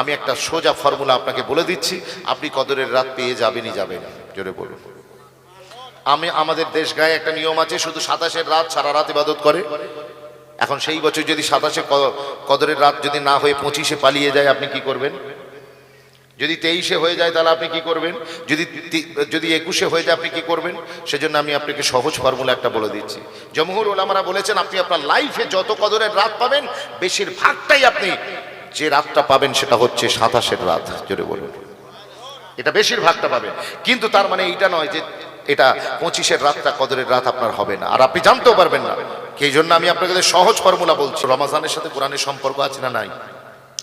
আমি একটা সোজা ফর্মুলা আপনাকে বলে দিচ্ছি, আপনি কদরের রাত পেয়ে যাবেনই যাবেন। জোরে বলুন। আমাদের দেশ গায়ে একটা নিয়ম আছে, শুধু 27-এর রাত সারা রাত ইবাদত করে। এখন সেই বছর যদি 27-এ কদরের রাত যদি না হয়ে 25-এ পালিয়ে যায়, আপনি কি করবেন? যদি 23-এ হয়ে যায় তাহলে আপনি কি করবেন? যদি 21-এ হয়ে যায় আপনি কি করবেন? সেজন্য আমি আপনাকে সহজ ফর্মুলা একটা বলে দিচ্ছি। জমহুর ওলামারা বলেছেন, আপনি আপনার লাইফে যত কদরের রাত পাবেন, বেশিরভাগটাই আপনি যে রাতটা পাবেন সেটা হচ্ছে 27-এর রাত। জোরে বলুন। এটা বেশিরভাগটা পাবেন, কিন্তু তার মানে এইটা নয় যে এটা 25-এর রাতটা কদরের রাত আপনার হবে না, আর আপনি জানতেও পারবেন না। এই জন্য আমি আপনাকে সহজ ফর্মুলা বলছি। রমাজানের সাথে কোরআনের সম্পর্ক আছে না নাই?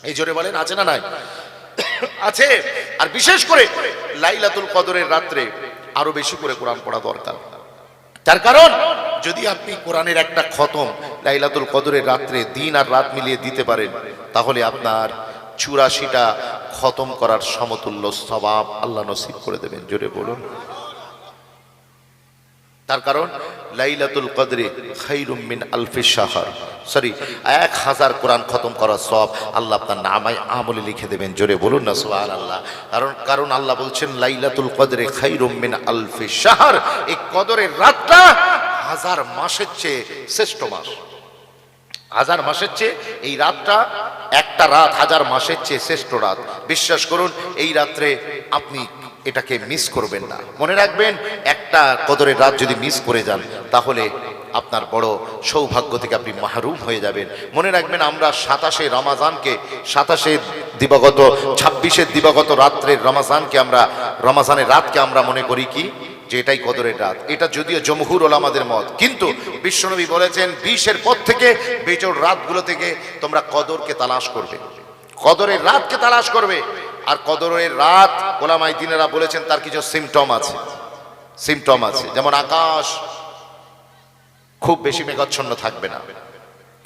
এই জোরে বলেন, আছে না নাই? আছে। আর বিশেষ করে লাইলাতুল কদরের রাত্রে আরো বেশি করে কোরআন পড়া দরকার। তার কারণ যদি আপনি কোরআনের একটা খতম লাইলাতুল কদরের রাত্রে দিন আর রাত মিলিয়ে দিতে পারেন, তাহলে আপনার 84টা খতম করার সমতুল্য সওয়াব আল্লাহ নসিব করে দেবেন। জোরে বলুন। তার কারণ লাইলাতুল কদরে খায়রুম মিন আলফি শাহর, 1000 কোরআন খতম করার সওয়াব আল্লাহ আপনার নামায় আমলে লিখে দেবেন। জোরে বলুন না সুবহানাল্লাহ। কারণ আল্লাহ বলছেন লাইলাতুল কদরে খায়রুম মিন আলফি শাহর, এই কদরের রাতটা 1000 মাসের চেয়ে শ্রেষ্ঠ মাস। 1000 মাসের চেয়ে এই রাতটা, একটা রাত 1000 মাসের চেয়ে শ্রেষ্ঠ রাত। বিশ্বাস করুন, এই রাত্রে আপনি এটাকে মিস করবেন না। মনে রাখবেন, একটা কদরের রাত যদি মিস করে যান তাহলে আপনার বড় সৌভাগ্য থেকে আপনি মাহরুম হয়ে যাবেন। মনে রাখবেন, আমরা 27-এ রমাজানকে, 27-এ দিবাগত, 26-এর দিবাগত রাত্রের রমাজানের রাতকে আমরা মনে করি কি যে এটাই কদরের রাত। এটা যদিও জমহুর ওলামাদের মত, কিন্তু বিশ্বনবী বলেছেন 20-এর পর থেকে বেজোড় রাতগুলো থেকে তোমরা কদরকে তালাশ করবে, কদরের রাতকে তালাশ করবে। আর কদরের রাত ওলামায়ে দ্বীনেরা বলেছেন তার কিছু সিমটম আছে। যেমন আকাশ খুব বেশি মেঘাচ্ছন্ন থাকবে না,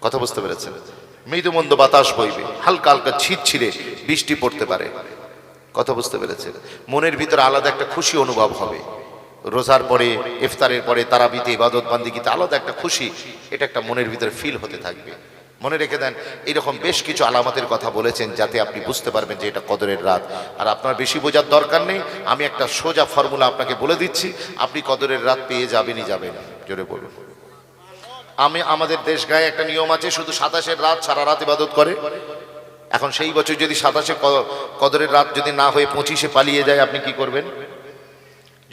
কথা বুঝতে পেরেছেন? মৃদু মন্দ বাতাস বইবে, হালকা হালকা ছিটছিড়ে বৃষ্টি পড়তে পারে, কথা বুঝতে পেরেছেন? মনের ভিতরে আলাদা একটা খুশি অনুভব হবে। রোজার পরে, ইফতারের পরে, তারাবিতে, ইবাদত বান্দিগিতে আলাদা একটা খুশি, এটা একটা মনের ভিতরে ফিল হতে থাকবে। মনে রেখে দেন, এইরকম বেশ কিছু আলামতের কথা বলেছেন যাতে আপনি বুঝতে পারবেন যে এটা কদরের রাত। আর আপনার বেশি বোঝার দরকার নেই, আমি একটা সোজা ফর্মুলা আপনাকে বলে দিচ্ছি, আপনি কদরের রাত পেয়ে যাবেনই যাবেন। জোরে বলুন। আমাদের দেশ গায়ে একটা নিয়ম আছে, শুধু 27-এর রাত সারা রাত ইবাদত করে। এখন সেই বছর যদি 27-এ কদরের রাত যদি না হয়ে 25-এ পালিয়ে যায়, আপনি কি করবেন?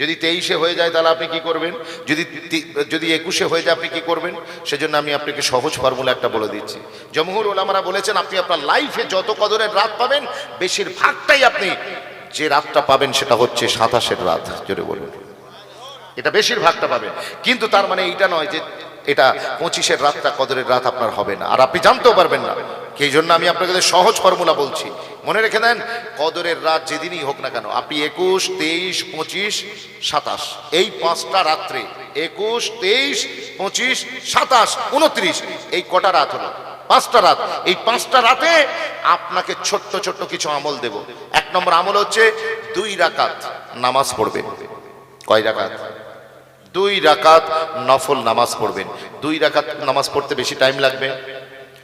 যদি 23-এ হয়ে যায় তাহলে আপনি কি করবেন? যদি 21-এ হয়ে যায় আপনি কি করবেন? সেজন্য আমি আপনাকে সহজ ফর্মুলা একটা বলে দিচ্ছি। জমহুর ওলামারা বলেছেন, আপনি আপনার লাইফে যত কদরের রাত পাবেন, বেশিরভাগটাই আপনি যে রাতটা পাবেন সেটা হচ্ছে 27-এর রাত। জোরে বলুন। এটা বেশিরভাগটা পাবেন, কিন্তু তার মানে এইটা নয় যে এটা 25-এর রাতটা কদরের রাত আপনার হবে না, আর আপনি জানতেও পারবেন না। এই জন্য আমি আপনাকে সহজ ফর্মুলা বলছি। মনে রেখে দেন, কদরের রাত যেদিনই হোক না কেন, আপনি 21, 23, 25, 27 এই 5টা রাত্রে, 21, 23, 25, 27, 29 এই কটা রাত হলো? 5টা রাত। এই 5টা রাতে আপনাকে ছোট্ট ছোট্ট কিছু আমল দেব। 1 নম্বর আমল হচ্ছে 2 রাকাত নামাজ পড়বেন। কয় রাকাত? 2 রাকাত নফল নামাজ পড়বেন। 2 রাকাত নামাজ পড়তে বেশি টাইম লাগবে?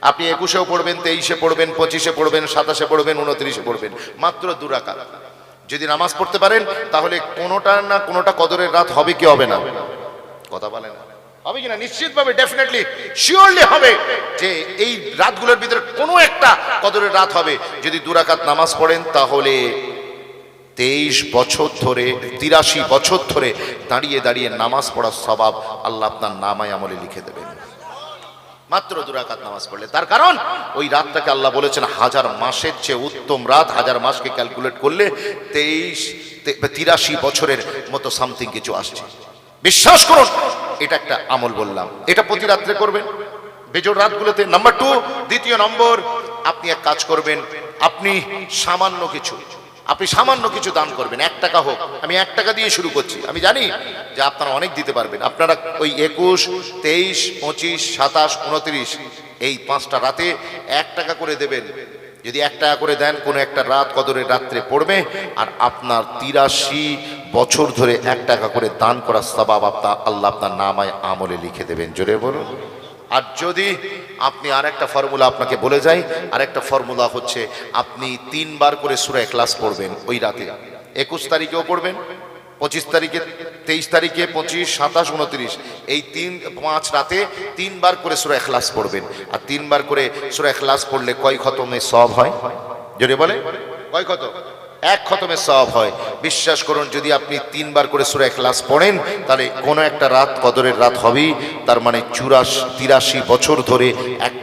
আপনি 21-এও পড়বেন, 23-এ পড়বেন, 25-এ পড়বেন, 27-এ পড়বেন, 29-এ পড়বেন, মাত্র 2 রাকাত যদি নামাজ পড়তে পারেন, তাহলে কোনোটা না কোনোটা কদরের রাত হবে কি হবে না? কথা বলেন, হবে কিনা? নিশ্চিতভাবে, ডেফিনেটলি, শিওরলি হবে যে এই রাতগুলোর ভিতরে কোনো একটা কদরের রাত হবে। যদি 2 রাকাত নামাজ পড়েন, তাহলে 23 বছর ধরে, 83 বছর ধরে দাঁড়িয়ে দাঁড়িয়ে নামাজ পড়ার সওয়াব আল্লাহ আপনার নামায় আমলে লিখে দেবেন, মাত্র 2 রাকাত নামাজ পড়লে। তার কারণ ওই রাতটাকে আল্লাহ বলেছেন 1000 মাসের চেয়ে উত্তম রাত। 1000 মাসকে ক্যালকুলেট করলে 83 বছরের মতো সামথিং কিছু আসছে। বিশ্বাস করুন, এটা একটা আমল বললাম, এটা প্রতি রাত্রে করবেন বেজোড় রাতগুলোতে। নাম্বার 2, দ্বিতীয় নম্বর, আপনি এক কাজ করবেন, আপনি সামান্য কিছু দান করবেন। 1 টাকা হোক। আমি 1 টাকা দিয়ে শুরু করছি। আমি জানি যে আপনারা অনেক দিতে পারবেন। আপনারা ওই 21, 23, 25, 27, 29 এই 5টা রাতে 1 টাকা করে দেবেন। যদি 1 টাকা করে দেন, কোনো একটা রাত কদরের রাত্রে পড়বে, আর আপনার 83 বছর ধরে 1 টাকা করে দান করার সওয়াব আল্লাহ আপনার নামায় আমলে লিখে দেবেন। জোরে বলুন। আর যদি আপনি আর একটা ফর্মুলা আপনাকে বলে যাই, আর একটা ফর্মুলা হচ্ছে আপনি 3 বার করে সূরা ইখলাস পড়বেন ওই রাতে। 21 তারিখেও পড়বেন, 25 তারিখে, 23 তারিখে, 25, 27, 29 এই 3-5 রাতে 3 বার করে সূরা ইখলাস পড়বেন। আর 3 বার করে সূরা ইখলাস পড়লে কয় খতমে সওয়াব হয়? জোরে বলে, কয় খতম? 1 খতমের সওয়াব হয়। বিশ্বাস করুন, যদি আপনি 3 বার করে সূরা ইখলাস পড়েন তাহলে কোনো একটা রাত কদরের রাত হবেই। তার মানে 83 বছর ধরে 1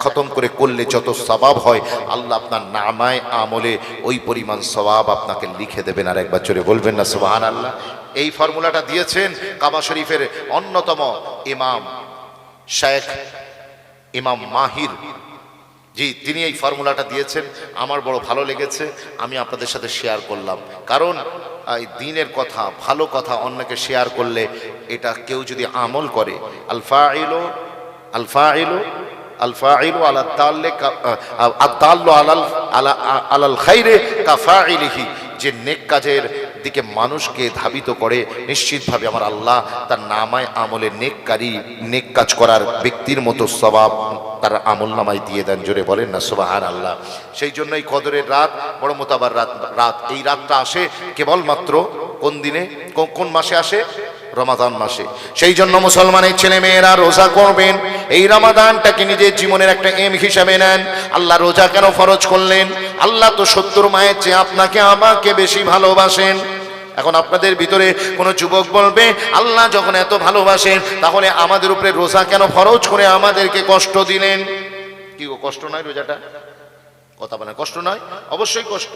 খতম করে করলে যত সওয়াব হয় আল্লাহ আপনার নামায় আমলে ওই পরিমাণ সওয়াব আপনাকে লিখে দেবেন। আর একবার জোরে বলবেন না সুবহানাল্লাহ। এই ফর্মুলাটা দিয়েছেন কাবা শরীফের অন্যতম ইমাম শেখ ইমাম মাহির জি, তিনি এই ফর্মুলাটা দিয়েছেন। আমার বড় ভালো লেগেছে, আমি আপনাদের সাথে শেয়ার করলাম। কারণ এই দ্বীনের কথা, ভালো কথা অন্যকে শেয়ার করলে এটা কেউ যদি আমল করে, আল ফাইলু আলা দাল্লে আদাল্লু আলাল খাইরে কাফাইলিহি, যে নেক কাজের দিকে মানুষকে ধাবিত করে নিশ্চিতভাবে আমার আল্লাহ তার নামায় আমলে নেক কাজ করার ব্যক্তির মতো সওয়াব তার আমল নামায় দিয়ে দেন। জোরে বলেন না সুবহানাল্লাহ। সেই জন্যই কদরের রাত বড় মোতাবার রাত। এই রাতটা আসে কেবলমাত্র কোন দিনে, কোন মাসে আসে? রমাদান মাসে। সেই জন্য মুসলমানের ছেলে মেয়েরা রোজা করবেন। এই রমাদানটাকে নিজের জীবনের একটা এম হিসাবে নেন। আল্লাহ রোজা কেন ফরজ করলেন? আল্লাহ তো 70 মায়ের চেয়ে আপনাকে আমাকে বেশি ভালোবাসেন। এখন আপনাদের ভিতরে কোনো যুবক বলবে, আল্লাহ যখন এত ভালোবাসেন তাহলে আমাদের উপরে রোজা কেন ফরজ করে আমাদেরকে কষ্ট দিলেন? কি গো, কষ্ট নয় রোজাটা? কথা বলেন, কষ্ট নয়? অবশ্যই কষ্ট,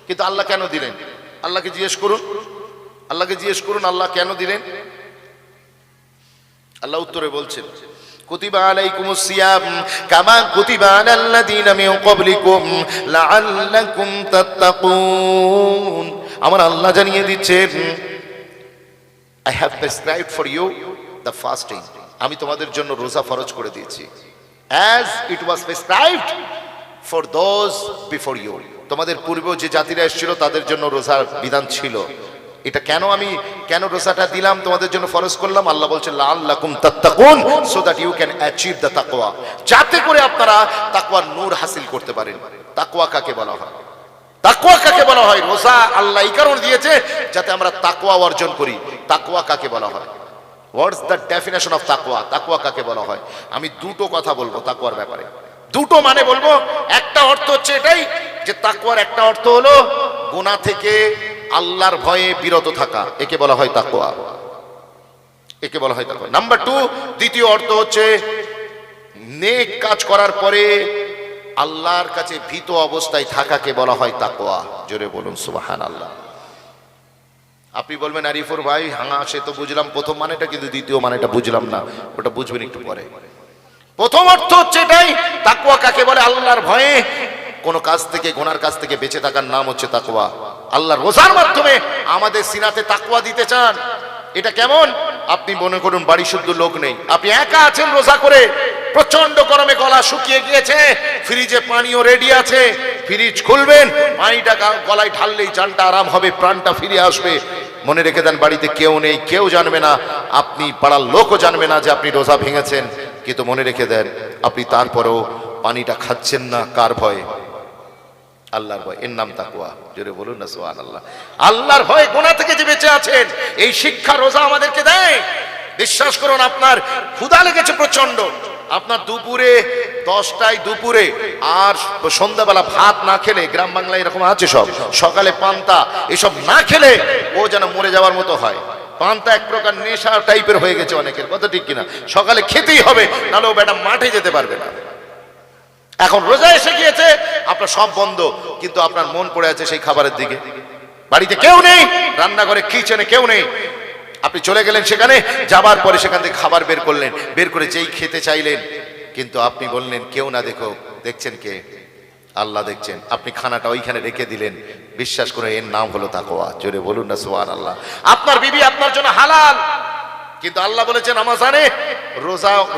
কিন্তু আল্লাহ কেন দিলেন? আল্লাহকে জিজ্ঞেস করুন, আল্লাহ কেন দিলেন? আল্লাহ উত্তরে বলছেন, কুতিবা আলাইকুমুস সিয়াম কামা কুতিবা আলাল্লাযীনা মিন ক্বাবলিকুম লাআল্লাকুম তাত্তাকুন। আমার আল্লাহ জানিয়ে দিচ্ছেন, I have prescribed for you the fasting. আমি তোমাদের জন্য রোজা ফরজ করে দিয়েছি, as it was prescribed for those before you. তোমাদের পূর্বে যে জাতিরা এসেছিল তাদের জন্য রোজার বিধান ছিল। এটা কেন রোজাটা দিলাম, তোমাদের জন্য ফরজ করলাম? আল্লাহ বলছেন লাআল্লাকুম তাত্তাকুন, so that you can achieve the taqwa, যাতে করে আপনারা তাকওয়ার নূর হাসিল করতে পারেন। তাকওয়া কাকে বলা হয়? রোজা আল্লাহ এই কারণে দিয়েছে যাতে আমরা তাকওয়া অর্জন করি। তাকওয়া কাকে বলা হয়? হোয়াটস দ্য ডেফিনেশন অফ তাকওয়া? তাকওয়া কাকে বলা হয়? আমি দুটো কথা বলবো তাকওয়ার ব্যাপারে, দুটো মানে বলবো। একটা অর্থ হচ্ছে এটাই যে তাকওয়ার একটা অর্থ হলো গুনাহ থেকে আল্লাহর ভয়ে বিরত থাকা, একে বলা হয় তাকওয়া। নাম্বার 2, দ্বিতীয় অর্থ হচ্ছে নেক কাজ করার পরে আল্লাহর কাছে ভীত অবস্থায় থাকাকে বলা হয় তাকওয়া। জোরে বলুন সুবহানাল্লাহ। আপনি বলবেন আরিফুর ভাই, হ্যাঁ সে তো বুঝলাম প্রথম মানেটা, কিন্তু দ্বিতীয় মানেটা বুঝলাম না। ওটা বুঝবেন একটু পরে। প্রথম অর্থ হচ্ছে এটাই, তাকওয়া কাকে বলে? আল্লাহর ভয়ে কোন কাজ থেকে, গুনার কাজ থেকে বেঁচে থাকার নাম হচ্ছে তাকওয়া। আল্লাহ রোজার মাধ্যমে আমাদের সিনাতে তাকওয়া দিতে চান। এটা কেমন? আপনি মনে করুন বাড়ি শুদ্ধ লোক নেই, আপনি একা আছেন রোজা করে, প্রচন্ড গরমে গলা শুকিয়ে গিয়েছে, ফ্রিজে পানিও রেডি আছে, ফ্রিজ খুলবেন, পানিটা গলায় ঢাললেই জানটা আরাম হবে, প্রাণটা ফিরে আসবে। মনে রেখে দেন, বাড়িতে কেউ নেই, কেউ জানবে না, আপনি পাড়ার লোকও জানবে না যে আপনি রোজা ভেঙেছেন, কিন্তু মনে রেখে দেন আপনি তারপরেও পানিটা খাচ্ছেন না। কার ভয়ে? আল্লাহর ভয়। এর নাম তাকওয়া। জোরে বলুন না সুবহানাল্লাহ। আল্লাহর ভয়ে গুনাহ থেকে যে বেঁচে আছেন, এই শিক্ষা রোজা আমাদেরকে দেয়। বিশ্বাস করুন, আপনার ক্ষুধা লেগেছে প্রচন্ড, আপনার দুপুরে 10টায় দুপুরে আর সন্ধ্যাবেলা ভাত না খেলে, গ্রাম বাংলায় এরকম আছে সব, সকালে পান্তা, এসব না খেলে ও যেন মরে যাওয়ার মতো হয়। পান্তা এক প্রকার নেশা টাইপের হয়ে গেছে অনেকের, কথা ঠিক কিনা? সকালে খেতেই হবে, নাহলে ও বেটা মাঠে যেতে পারবে না। এখন রোজা এসে গিয়েছে, আপনার সব বন্ধ, কিন্তু আপনার মন পড়ে আছে সেই খাবারের দিকে। বাড়িতে কেউ নেই, রান্নাঘরে কিচেনে কেউ নেই, আপনি চলে গেলেন সেখানে, যাবার পরে সেখান থেকে খাবার বের করলেন, বের করে যেই খেতে চাইলেন, কিন্তু আপনি বললেন কেউ না দেখো। দেখছেন কে? আল্লাহ দেখছেন। আপনি খানাটা ওইখানে রেখে দিলেন। বিশ্বাস করে এর নাম হলো তাকওয়া। জোরে বলুন না সুবহানাল্লাহ। আপনার বিবি আপনার জন্য হালাল, কিন্তু আল্লাহ বলেছেন আমাজানে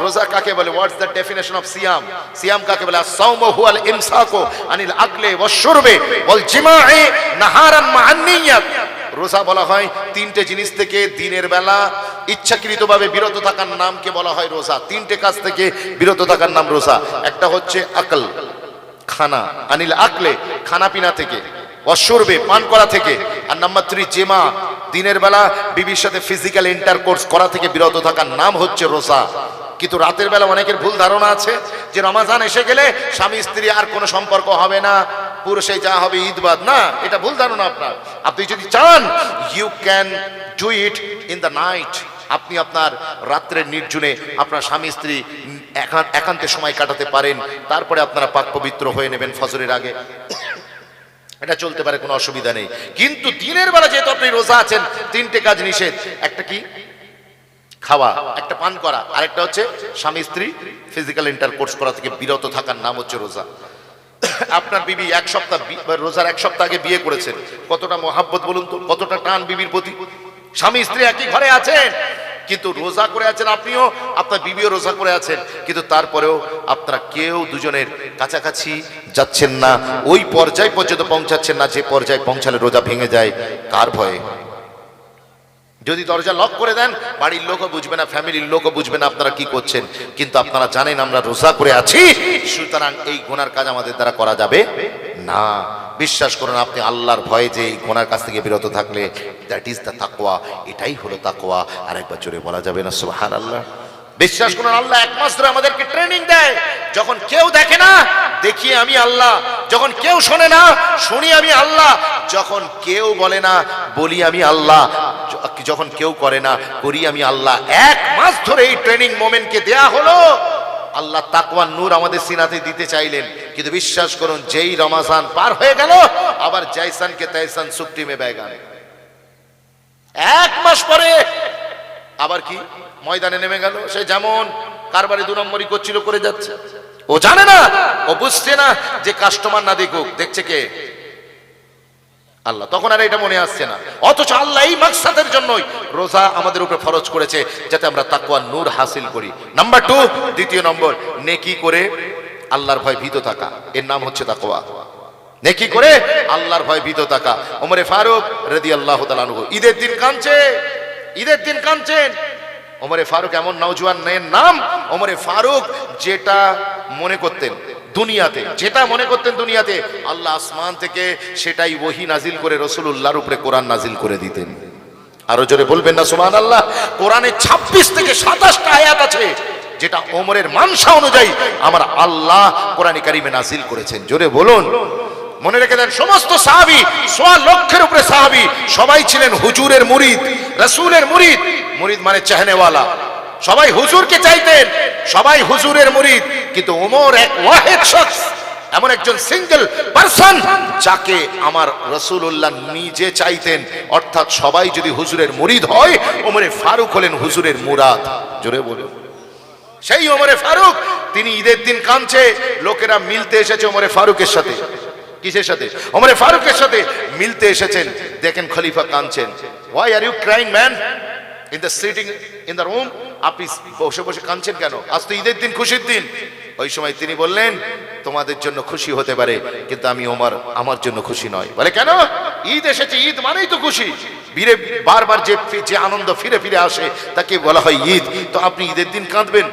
রোজা কাকে বলে? হোয়াটস দ্য ডেফিনেশন অফ সিয়াম? সিয়াম কাকে বলে? আস-সাওমু হুয়াল ইমসাকু আনিল আকলি ওয়াশ-শুরবি ওয়াল জিমা'i নাহারান মা'আন নিয়াত। রোজা বলা হয় তিনটে জিনিস থেকে দিনের বেলা ইচ্ছাকৃতভাবে বিরত থাকার নামকে বলা হয় রোজা। তিনটে কাজ থেকে বিরত থাকার নাম রোজা। একটা হচ্ছে আকল, খানা, আনিল আকলে, খানা পিনা থেকে, অসুরবে, পান করা থেকে, আর নাম্বার 3 জেমা, দিনের বেলা বিবির সাথে ফিজিক্যাল ইন্টারকোর্স করা থেকে বিরত থাকার নাম হচ্ছে রোজা। কিন্তু রাতের বেলা অনেকের ভুল ধারণা আছে যে রমাজান এসে গেলে স্বামী স্ত্রী আর কোনো সম্পর্ক হবে না, পুরো সেই যা হবে ঈদবাদ। না, এটা ভুল ধারণা আপনার। আপনি যদি চান you can do it in the night. আপনি আপনার রাত্রের নির্জনে আপনার স্বামী স্ত্রী একান্তে সময় কাটাতে পারেন, তারপরে আপনারা পাক পবিত্র হয়ে নেবেন ফজরের আগে, এটা চলতে পারে, কোনো অসুবিধা নেই। কিন্তু দিনের বেলা যেহেতু আপনি রোজা আছেন, তিনটে কাজ নিষেধ। একটা কি? খাওয়া, একটা পান করা, আরেকটা হচ্ছে স্বামী স্ত্রী ফিজিক্যাল ইন্টারকোর্স করা থেকে বিরত থাকার নাম হচ্ছে রোজা। আপনার বিবি এক সপ্তাহ, রোজার এক সপ্তাহ আগে বিয়ে করেছেন, কতটা মহাব্বত বলুন তো, কতটা টান বিবির প্রতি। স্বামী স্ত্রী একই ঘরে আছেন, কিন্তু রোজা করে আছেন আপনিও, আপনার বিবিও রোজা করে আছেন, কিন্তু তারপরেও আপনারা কেউ দুজনের কাছাকাছি যাচ্ছেন না, ওই পর্যায় পর্যন্ত পৌঁছাচ্ছেন না যে পর্যায়ে পৌঁছালে রোজা ভেঙে যায়। কার ভয়ে? যদি দরজা লক করে দেন, বাড়ির লোকও বুঝবে না, ফ্যামিলির লোকও বুঝবে না আপনারা কি করছেন, কিন্তু আপনারা জানেন আমরা রোজা করে আছি, সুতরাং এই গুনার কাজ আমাদের দ্বারা করা যাবে না। বিশ্বাস করুন, আপনি আল্লাহর ভয়ে যে এই গুনার কাছ থেকে বিরত থাকলে, দ্যাট ইজ দ্য তাকওয়া, এটাই হলো তাকওয়া। আর একবার জোরে বলা যাবে না সুবহানাল্লাহ? বিশ্বাস করুন, আল্লাহ এক মাস ধরে আমাদেরকে ট্রেনিং দেয়। যখন কেউ দেখে না, দেখি আমি আল্লাহ। যখন কেউ শোনে না, শুনি আমি আল্লাহ। যখন কেউ বলে না, বলি আমি আল্লাহ। যখন কেউ করে না, করি আমি আল্লাহ। এক মাস ধরে এই ট্রেনিং মোমেন্টকে দেয়া হলো। আল্লাহ তাকওয়ার নূর আমাদের সিনাতে দিতে চাইলেন, কিন্তু বিশ্বাস করুন, যেই রমাজান পার হয়ে গেল, আবার জাইসান কে তাইসান সুপ্তি মে বেগান। এক মাস পরে আবার কি ময়দানে নেমে গেল। সে যেমন কারবারে 2 নম্বরই করছিল, করে যাচ্ছে। ও জানে না, ও বুঝছে না যে কাস্টমার না দেখুক, দেখছে কে? আল্লাহ। তখন আর এটা মনে আসছে না, অথচ আল্লাহ এই মাকসাদের জন্যই রোজা আমাদের উপরে ফরজ করেছে, যাতে আমরা তাকওয়ার নূর হাসিল করি। নাম্বার 2, দ্বিতীয় নম্বর, নেকি করে আল্লাহর ভয় ভীত থাকা, এর নাম হচ্ছে তাকওয়া। নেকি করে আল্লাহর ভয় ভীত থাকা। ওমরে ফারুক রাদিয়াল্লাহু তাআলা আনহু ঈদের দিন কাঁদছে, ঈদের দিন কাঁদছেন। ওমরে ফারুক এমন নওজোয়ানের নাম, ওমরে ফারুক যেটা মনে করতেন দুনিয়াতে, যেটা মনে করতেন দুনিয়াতে, আল্লাহ আসমান থেকে সেটাই ওহী নাজিল করে রাসূলুল্লাহর উপরে কোরআন নাজিল করে দিতেন। আরো জোরে বলবেন না সুবহানাল্লাহ? কোরআনে 26 থেকে 27টা আয়াত আছে যেটা ওমরের মানসা অনুযায়ী আমার আল্লাহ কোরআনে কারিমে নাজিল করেছেন। জোরে বলুন। মনে রেখে দেন, সমস্ত সাহাবী, 1.25 লক্ষের উপরে সাহাবী, সবাই ছিলেন হুজুরের মুরিদ, রাসূলের মুরিদ। মুরিদ মানে চাহনেওয়ালা। সবাই হুজুরকে চাইতেন, সবাই হুজুরের মুরিদ। কিন্তু ওমর এক ওয়াহিদ শখস, এমন একজন সিঙ্গেল পারসন যাকে আমার রাসূলুল্লাহ নিজে চাইতেন। অর্থাৎ সবাই যদি হুজুরের মুরিদ হয়, ওমরে ফারুক হলেন হুজুরের মুরাদ। জোরে বলুন। সেই ওমরে ফারুক, তিনি ঈদের দিন কাঁদছে, লোকেরা মিলতে এসেছে ওমরে ফারুকের সাথে। কিসের সাথে? ওমরে ফারুকের সাথে মিলতে এসেছেন। দেখেন খলিফা কাঁদছেন। Why are you crying, man? In the sitting in the room, আপনি বসে বসে কাঁদছেন কেন? আজ তো ঈদের দিন, খুশির দিন। ওই সময় তিনি বললেন, তোমাদের জন্য খুশি হতে পারে, কিন্তু আমি ওমর, আমার জন্য খুশি নয়। বলে কেন? ঈদ এসেছে, ঈদ মানেই তো খুশি। বীরে বারবার যে আনন্দ ফিরে ফিরে আসে তাকে বলা হয় ঈদ। তো আপনি ঈদের দিন কাঁদবেন?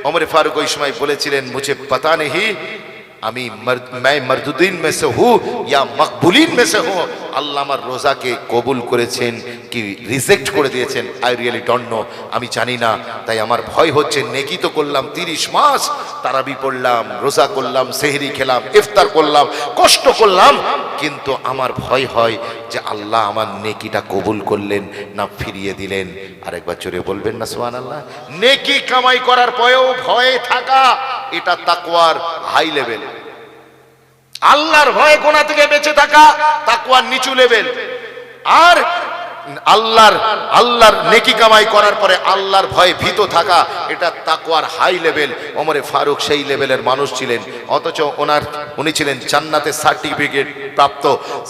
ওমরে ফারুক ওই সময় বলেছিলেন, মুঝে পাতা নেই আমি মরদুদিন মে সে হু ইয়া মকবুলিন মে সে হু। আল্লাহ আমার রোজাকে কবুল করেছেন কি রিজেক্ট করে দিয়েছেন, আই রিয়েলি ডোন্ট নো, আমি জানি না। তাই আমার ভয় হচ্ছে, নেকি তো করলাম 30 মাস, তারাবি পড়লাম, রোজা করলাম, সেহরি খেলাম, ইফতার করলাম, কষ্ট করলাম, কিন্তু আমার ভয় হয় যে আল্লাহ আমার নেকিটা কবুল করলেন না ফিরিয়ে দিলেন। আরেকবার জোরে বলবেন না সুবহানাল্লাহ? নেকি কামাই করার পরেও ভয়ে থাকা, এটা তাকওয়ার হাই লেভেল। আল্লাহর ভয়ে গুনাহ থেকে বেঁচে থাকা তাকওয়ার নিচু লেভেল। আর আল্লাহর নেকি কামাই করার পরে আল্লাহর ভয়ে ভীত থাকা, এটা তাকওয়ার হাই লেভেল। ওমরে ফারুক সেই লেভেলের মানুষ ছিলেন। অথচ উনি ছিলেন জান্নাতের সার্টিফিকেট প্রাপ্ত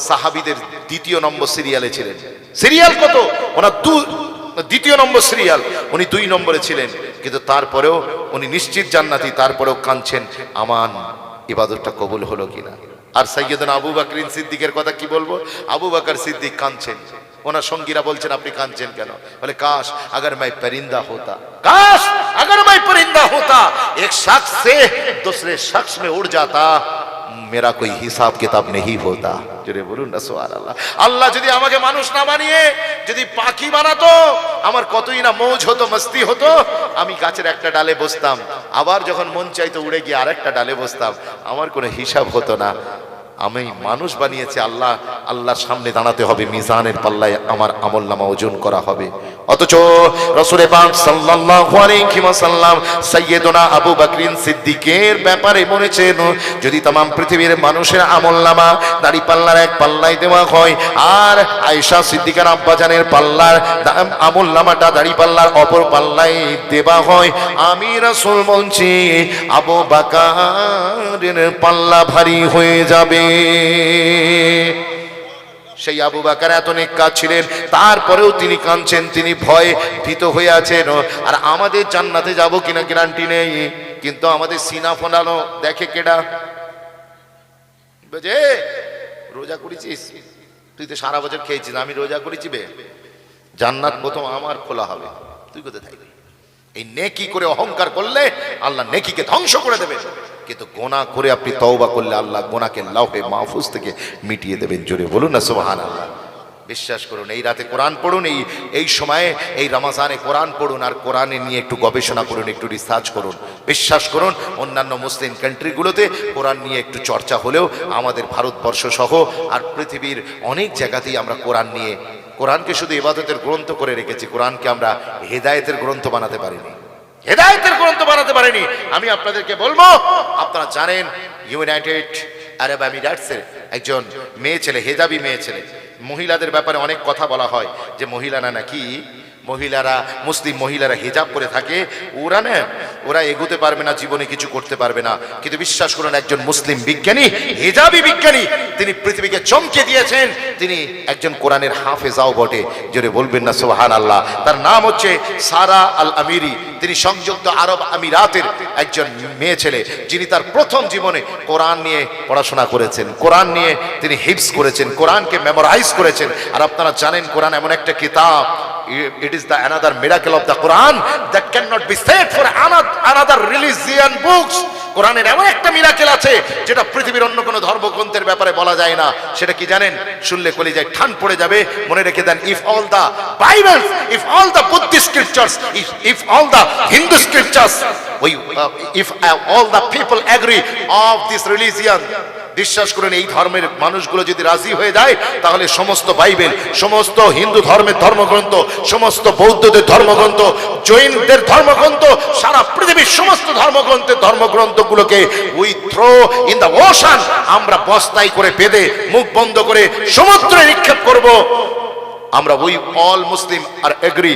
সাহাবীদের 2 নম্বর সিরিয়ালে ছিলেন। সিরিয়াল কত? ওনার 2 নম্বর সিরিয়াল, উনি 2 নম্বরে ছিলেন। কিন্তু তারপরেও উনি নিশ্চিত জান্নাতি, তারপরেও কাঁদছেন, আমার ইবাদতটা কবুল হলো কিনা। আর সাইয়্যিদনা আবু বকর সিদ্দিকের কথা কি বলবো? আবু বকর সিদ্দিক কাঁদছেন, ওনার সঙ্গীরা বলছেন আপনি কাঁদছেন কেন? বলে কাশ अगर मैं परिंदा होता, काश अगर मैं परिंदा होता, एक शख्स से दूसरे शख्स में उड़ जाता, मेरा कोई हिसाब किताब नहीं होता। জোরে বলুন না সুবহানাল্লাহ। আল্লাহ যদি আমাকে মানুষ না বানিয়ে যদি পাখি বানাতো, আমার কতই না মৌজ হতো, মস্তি হতো। আমি গাছের একটা ডালে বসতাম, আবার যখন মন চাইতো উড়ে গিয়ে আরেকটা ডালে বসতাম, আমার কোনো হিসাব হতো না। আমি মানুষ বানিয়েছে আল্লাহ, আল্লাহর সামনে দাঁড়াতে হবে, মিজানের পাল্লায় আমার আমলনামা ওজন করা হবে। অথচ রাসূল পাক সাল্লাল্লাহু আলাইহি ওয়াসাল্লাম সাইয়্যিদুনা আবু বকর সিদ্দিকের ব্যাপারে বলেছেন, যদি तमाम পৃথিবীর মানুষের আমলনামা দাড়ি পাল্লার এক পাল্লায় দেওয়া হয়, আর আয়েশা সিদ্দিকার আব্বাজানের পাল্লার আমলনামাটা দাড়ি পাল্লার অপর পাল্লায় দেওয়া হয়, আমি রাসূল বলছি আবু বকরের পাল্লা ভারী হয়ে যাবে। সেই আবু বকর এত নেককার ছিলেন, তারপরেও তিনি কাঁদছেন, তিনি ভয়ে ভীত হয়ে আছেন। আর আমাদের জান্নাতে যাব কিনা গ্যারান্টি নেই, কিন্তু আমাদের সিনা ফোনানো দেখে কেডা? বুঝে রোজা করেছিস তুই, তো সারা বছর খেয়েছিস, আমি রোজা করেছি বে, জান্নাত প্রথম আমার খোলা হবে, তুই কোথায় থাকবি? এই নেকি করে অহংকার করলে আল্লাহ নেকিকে ধ্বংস করে দেবে, কিন্তু গোনা করে আপনি তওবা করলে আল্লাহ গোনাকে লাউহে মাহফুজ থেকে মিটিয়ে দেবেন। জোরে বলুন না সুবহানাল্লাহ। বিশ্বাস করুন, এই রাতে কোরআন পড়ুন, এই সময়ে এই রমজানে কোরআন পড়ুন, আর কোরআনে নিয়ে একটু গবেষণা করুন, একটু রিসার্চ করুন। বিশ্বাস করুন, অন্যান্য মুসলিম কান্ট্রিগুলোতে কোরআন নিয়ে একটু চর্চা হলেও আমাদের ভারতবর্ষ সহ আর পৃথিবীর অনেক জায়গাতেই আমরা কোরআন নিয়ে, কোরআনকে শুধু ইবাদতের গ্রন্থ করে রেখেছি, কোরআনকে আমরা হেদায়েতের গ্রন্থ বানাতে পারিনি, হেদায়েতের গ্রন্থ বানাতে পারেনি। আমি আপনাদেরকে বলবো, আপনারা জানেন ইউনাইটেড আরব আমিরাটসের একজন মেয়ে ছেলে, হেজাবি মেয়ে ছেলে, মহিলাদের ব্যাপারে অনেক কথা বলা হয় যে মহিলারা নাকি, মহিলারা, মুসলিম মহিলারা হিজাব করে থাকে, ওরা এগোতে পারবে না, জীবনে কিছু করতে পারবে না। কিন্তু বিশ্বাস করুন, একজন মুসলিম বিজ্ঞানী, হিজাবি বিজ্ঞানী, তিনি পৃথিবীকে চমকে দিয়েছেন। তিনি একজন কোরআনের হাফেজাও বটে। জোরে বলবেন না সুবহানাল্লাহ। তার নাম হচ্ছে সারা আল আমিরি। তিনি সংযুক্ত আরব আমিরাতের একজন মেয়ে ছেলে, যিনি তার প্রথম জীবনে কোরআন নিয়ে পড়াশোনা করেছেন, কোরআন নিয়ে তিনি হিফজ করেছেন, কোরআনকে মেমোরাইজ করেছেন। আর আপনারা জানেন কোরআন এমন একটা কিতাব, it is the another miracle of the Quran that cannot be said for another religion books. কোরআনের এমন একটা মিরাকেল আছে যেটা পৃথিবীর অন্য কোনো ধর্মগ্রন্থের ব্যাপারে বলা যায় না। সেটা কি জানেন? শুনলে কলিজায় ঠান পড়ে যাবে। মনে রেখে দেন, if all the Bibles, if all the Buddhist scriptures, if all the Hindu scriptures, if all the people agree of this religion, বিশ্বাস করুন, এই ধর্মের মানুষগুলো যদি রাজি হয়ে যায়, তাহলে সমস্ত বাইবেল, সমস্ত হিন্দু ধর্মের ধর্মগ্রন্থ, সমস্ত বৌদ্ধদের ধর্মগ্রন্থ, জৈনদের ধর্মগ্রন্থ, সারা পৃথিবীর সমস্ত ধর্মগ্রন্থের ধর্মগ্রন্থগুলোকে we throw in the ocean, আমরা বস্তায় করে বেঁধে মুখ বন্ধ করে সমুদ্রে নিক্ষেপ করব। আমরা we all Muslim are agree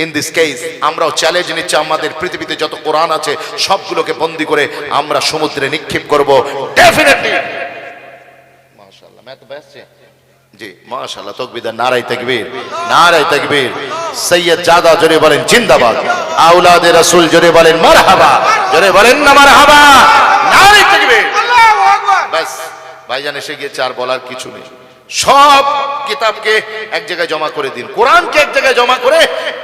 in this case. আমরাও চ্যালেঞ্জ নিচ্ছি, আমাদের পৃথিবীতে যত কোরআন আছে সবগুলোকে বন্দি করে আমরা সমুদ্রে নিক্ষেপ করব। ডেফিনেটলি মাশাআল্লাহ, मैं तो बेस्ट জি মাশাআল্লাহ, তাকবীর, নারায়ে তাকবীর, নারায়ে তাকবীর। সৈয়দ জাদা জোরে বলেন জিন্দাবাদ, আওলাদে রাসূল জোরে বলেন মারহাবা, জোরে বলেন না মারহাবা, নারায়ে তাকবীর, আল্লাহু আকবার। বাস ভাইজান এসে গিয়েছে, আর বলার কিছু নেই। সব কিতাবকে এক জায়গায় জমা করে দিন, কোরআনকে এক জায়গায় জমা করে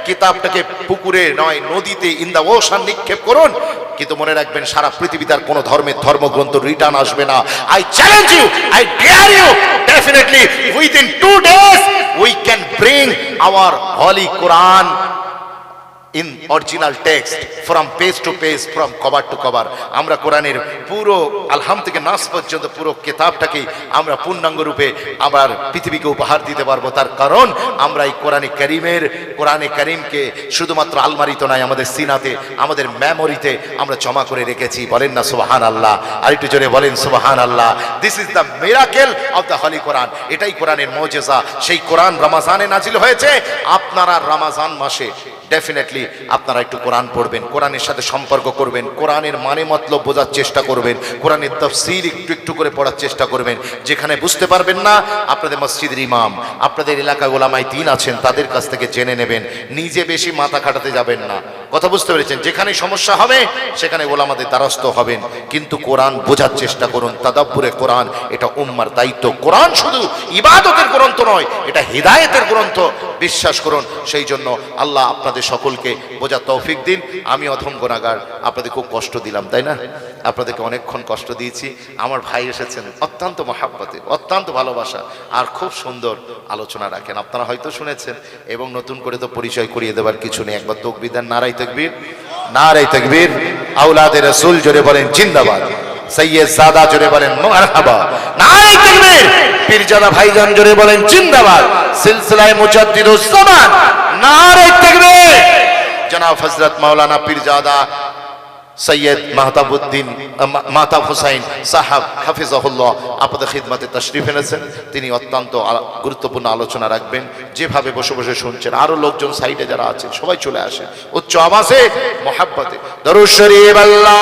কিতাবটাকে পুকুরে নয় নদীতে, ইন দা ওশান নিক্ষেপ করুন। কিন্তু মনে রাখবেন, সারা পৃথিবীতে আর কোন ধর্মের ধর্মগ্রন্থ রিটার্ন আসবে না। I challenge you, I dare you, definitely within 2 days we can bring our holy Quran in original text from page to page, from cover to cover. আমরা কোরআনের পুরো আলহাম থেকে নাস পর্যন্ত পুরো কিতাবটাকে আমরা পূর্ণাঙ্গ রূপে আবার পৃথিবীকে উপহার দিতে পারবো। তার কারণ আমরা এই কোরআনে কারীমকে শুধুমাত্র আলমারিতে নয়, আমাদের সিনাতে, আমাদের মেমোরিতে আমরা জমা করে রেখেছি। বলেন না সুবহানাল্লাহ, আর একটু জোরে বলেন সুবহানাল্লাহ। This is the miracle of the holy Quran. এটাই কোরআনের মুজিজা। সেই কোরআন রমজানে নাজিল হয়েছে। আপনারা রমজান মাসে ডেফিনেটলি আপনারা একটু কোরআন পড়বেন, কোরআনের সাথে সম্পর্ক করবেন, কোরআনের মানে মতলব বোঝার চেষ্টা করবেন, কোরআনের তাফসীর একটু একটু করে পড়ার চেষ্টা করবেন। যেখানে বুঝতে পারবেন না, আপনাদের মসজিদের ইমাম, আপনাদের এলাকায় ওলামায়ে দ্বীন আছেন, তাদের কাছ থেকে জেনে নেবেন। নিজে বেশি মাথা খাটাতে যাবেন না। কথা বুঝতে পেরেছেন? যেখানে সমস্যা হবে সেখানে ওলামাদের দ্বারস্থ হবেন, কিন্তু কোরআন বোঝার চেষ্টা করুন। তাদাব্বুরে কোরআন এটা উম্মার দায়িত্ব। কোরআন শুধু ইবাদতের গ্রন্থ নয়, এটা হিদায়েতের গ্রন্থ, বিশ্বাস করুন। সেই জন্য আল্লাহ আপনাদের সকলকে বোঝার তৌফিক দিন। আমি অধম গুনাহগার, আপনাদের খুব কষ্ট দিলাম, তাই না? আপনাদেরকে অনেকক্ষণ কষ্ট দিয়েছি। আমার ভাই এসেছেন অত্যন্ত মহাব্বতে, অত্যন্ত ভালোবাসা, আর খুব সুন্দর আলোচনা রাখেন। আপনারা হয়তো শুনেছেন, এবং নতুন করে তো পরিচয় করিয়ে দেবার কিছু নেই। একবার তাকবীর দেন, নারায়ে তাকবীর, নারায়ে তাকবীর। আওলাদে রাসূল জোরে বলেন জিন্দাবাদ, সৈয়দ সাদা জোরে বলেন মারহাবা, নারায়ে তাকবীর। পীরজাদা ভাইজান জোরে বলেন জিন্দাবাদ, সিলসিলায়ে মুজাদ্দিদুস জামান, নারায়ে তাকবীর। জনাব হযরত মাওলানা পীরজাদা সৈয়দ মাহতাবউদ্দিন মাহতাব হুসাইন সাহাব হাফিজাহুল্লাহ আপনাদের খিদমতে তাশরিফ এনেছেন। তিনি অত্যন্ত গুরুত্বপূর্ণ আলোচনা রাখবেন। যেভাবে বসে বসে শুনছেন, আরো লোকজন সাইডে যারা আছেন সবাই চলে আসে, উচ্চ আওয়াজে মহাব্বতে দরুদ শরীফ আল্লাহ